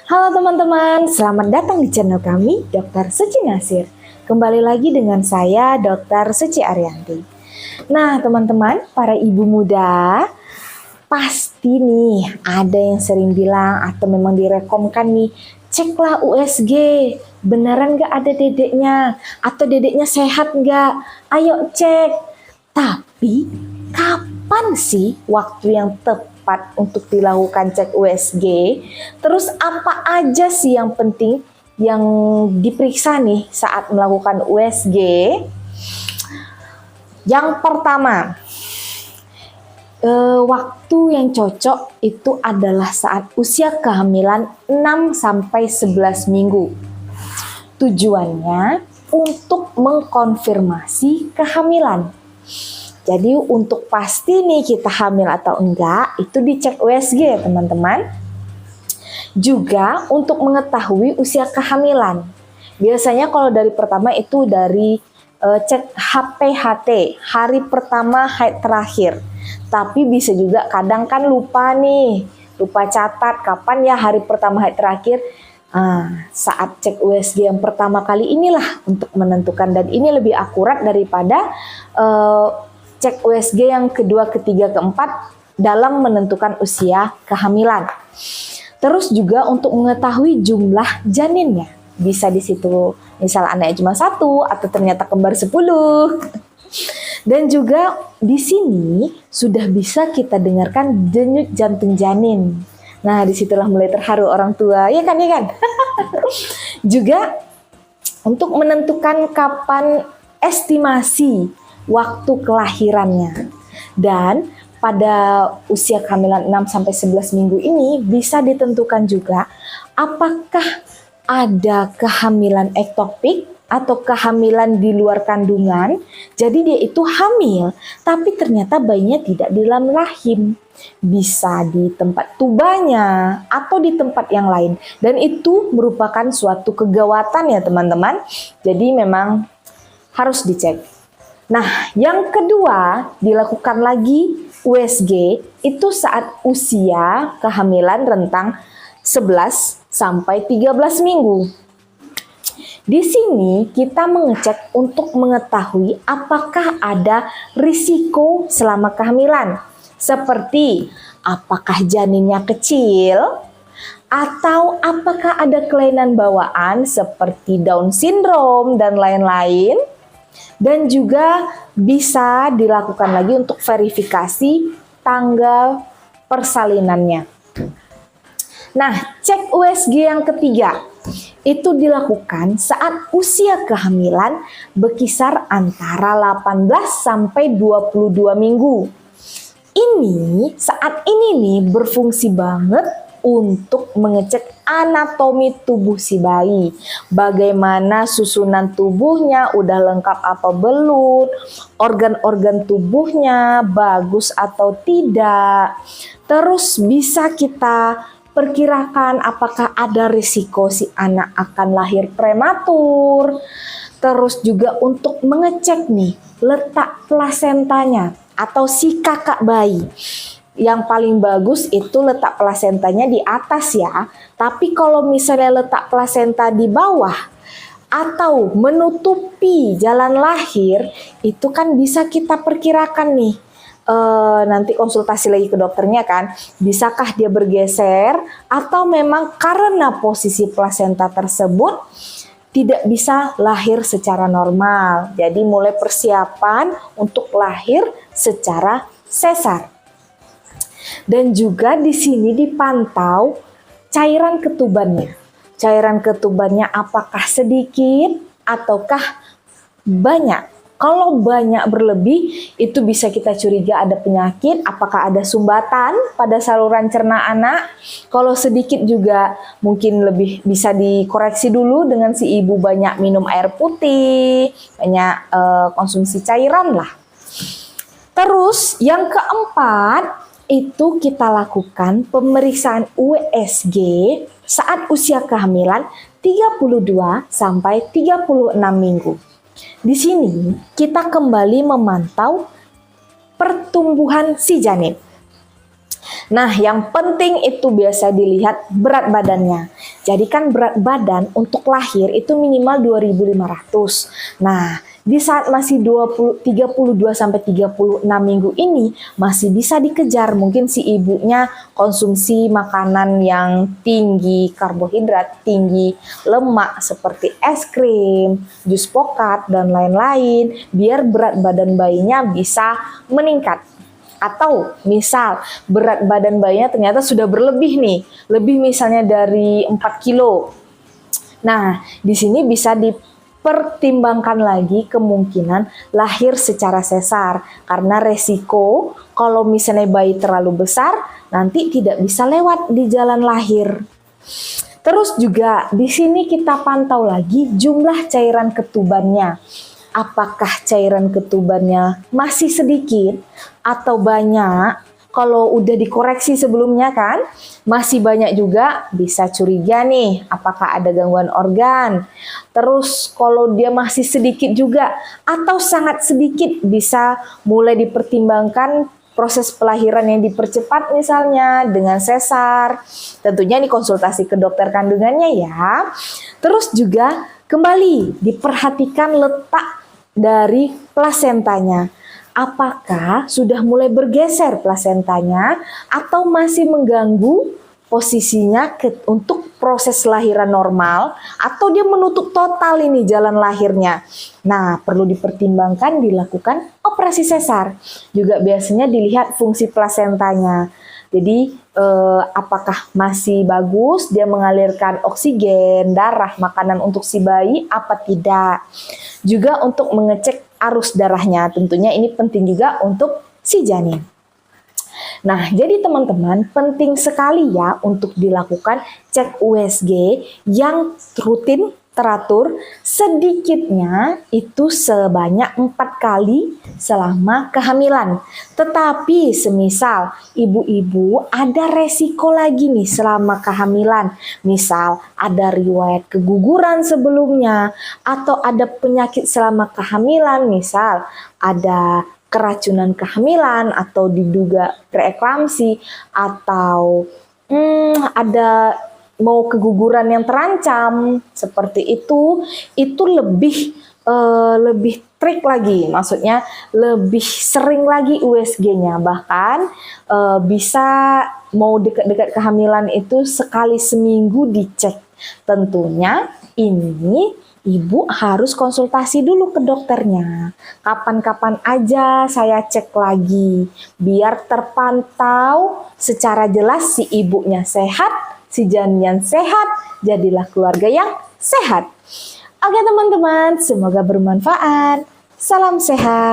Halo teman-teman, selamat datang di channel kami, Dr. Suci Nasir. Kembali lagi dengan saya, Dr. Suci Arianti. Nah teman-teman, para ibu muda, pasti nih ada yang sering bilang atau memang direkomkan nih, ceklah USG, beneran gak ada dedeknya? Atau dedeknya sehat gak? Ayo cek. Tapi kapan sih waktu yang tepat untuk dilakukan cek USG? Terus apa aja sih yang penting yang diperiksa nih saat melakukan USG? Yang pertama, waktu yang cocok itu adalah saat usia kehamilan 6-11 minggu. Tujuannya untuk mengkonfirmasi kehamilan. Jadi untuk pasti nih kita hamil atau enggak, itu dicek USG ya teman-teman. Juga untuk mengetahui usia kehamilan. Biasanya kalau dari pertama itu dari cek HPHT, hari pertama haid terakhir. Tapi bisa juga kadang kan lupa nih, lupa catat kapan ya hari pertama haid terakhir. Saat cek USG yang pertama kali inilah untuk menentukan, dan ini lebih akurat daripada cek USG yang kedua, ketiga, keempat dalam menentukan usia kehamilan. Terus juga untuk mengetahui jumlah janinnya. Bisa di situ misal anaknya cuma 1 atau ternyata kembar 10. Dan juga di sini sudah bisa kita dengarkan denyut jantung janin. Nah, disitulah mulai terharu orang tua, ya kan? Juga untuk menentukan kapan estimasi waktu kelahirannya. Dan pada usia kehamilan 6-11 minggu ini bisa ditentukan juga apakah ada kehamilan ektopik atau kehamilan di luar kandungan. Jadi dia itu hamil tapi ternyata bayinya tidak di dalam rahim. Bisa di tempat tubanya atau di tempat yang lain. Dan itu merupakan suatu kegawatan ya teman-teman. Jadi memang harus dicek. Nah, yang kedua dilakukan lagi USG itu saat usia kehamilan rentang 11-13 minggu. Di sini kita mengecek untuk mengetahui apakah ada risiko selama kehamilan. Seperti apakah janinnya kecil atau apakah ada kelainan bawaan seperti Down syndrome dan lain-lain. Dan juga bisa dilakukan lagi untuk verifikasi tanggal persalinannya. Nah, cek USG yang ketiga itu dilakukan saat usia kehamilan berkisar antara 18-22 minggu. Saat ini nih berfungsi banget untuk mengecek anatomi tubuh si bayi. Bagaimana susunan tubuhnya, udah lengkap apa belum, organ-organ tubuhnya bagus atau tidak. Terus bisa kita perkirakan apakah ada risiko si anak akan lahir prematur. Terus juga untuk mengecek nih letak plasentanya atau si kakak bayi. Yang paling bagus itu letak plasentanya di atas ya. Tapi kalau misalnya letak plasenta di bawah atau menutupi jalan lahir, itu kan bisa kita perkirakan nih. Nanti konsultasi lagi ke dokternya kan, bisakah dia bergeser atau memang karena posisi plasenta tersebut tidak bisa lahir secara normal. Jadi mulai persiapan untuk lahir secara sesar. Dan juga di sini dipantau cairan ketubannya. Cairan ketubannya apakah sedikit ataukah banyak. Kalau banyak berlebih itu bisa kita curiga ada penyakit, apakah ada sumbatan pada saluran cerna anak. Kalau sedikit juga mungkin lebih bisa dikoreksi dulu dengan si ibu banyak minum air putih, banyak konsumsi cairan lah. Terus yang keempat itu kita lakukan pemeriksaan USG saat usia kehamilan 32-36 minggu. Di sini kita kembali memantau pertumbuhan si janin. Nah, yang penting itu biasa dilihat berat badannya. Jadi kan berat badan untuk lahir itu minimal 2.500. Nah, di saat masih 32 sampai 36 minggu ini masih bisa dikejar. Mungkin si ibunya konsumsi makanan yang tinggi karbohidrat, tinggi lemak seperti es krim, jus pokat dan lain-lain biar berat badan bayinya bisa meningkat. Atau misal berat badan bayinya ternyata sudah berlebih nih, lebih misalnya dari 4 kilo. Nah, di sini bisa dipertimbangkan lagi kemungkinan lahir secara sesar. Karena resiko kalau misalnya bayi terlalu besar, nanti tidak bisa lewat di jalan lahir. Terus juga di sini kita pantau lagi jumlah cairan ketubannya. Apakah cairan ketubannya masih sedikit atau banyak? Kalau udah dikoreksi sebelumnya kan, masih banyak juga bisa curiga nih apakah ada gangguan organ. Terus kalau dia masih sedikit juga atau sangat sedikit bisa mulai dipertimbangkan proses pelahiran yang dipercepat misalnya dengan sesar. Tentunya ini konsultasi ke dokter kandungannya ya. Terus juga kembali diperhatikan letak dari plasentanya. Apakah sudah mulai bergeser plasentanya atau masih mengganggu posisinya untuk proses lahiran normal atau dia menutup total ini jalan lahirnya. Nah, perlu dipertimbangkan dilakukan operasi sesar. Juga biasanya dilihat fungsi plasentanya. Jadi apakah masih bagus dia mengalirkan oksigen, darah, makanan untuk si bayi apa tidak. Juga untuk mengecek arus darahnya, tentunya ini penting juga untuk si janin. Nah, jadi teman-teman penting sekali ya untuk dilakukan cek USG yang rutin teratur sedikitnya itu sebanyak 4 kali selama kehamilan. Tetapi semisal ibu-ibu ada resiko lagi nih selama kehamilan. Misal ada riwayat keguguran sebelumnya atau ada penyakit selama kehamilan, misal ada keracunan kehamilan atau diduga preeklamsi atau ada mau keguguran yang terancam seperti itu lebih trik lagi, maksudnya lebih sering lagi USG-nya, bahkan bisa mau dekat-dekat kehamilan itu sekali seminggu dicek. Tentunya ini ibu harus konsultasi dulu ke dokternya. Kapan-kapan aja saya cek lagi, biar terpantau secara jelas si ibunya sehat, si janinnya sehat, jadilah keluarga yang sehat. Oke teman-teman, semoga bermanfaat. Salam sehat.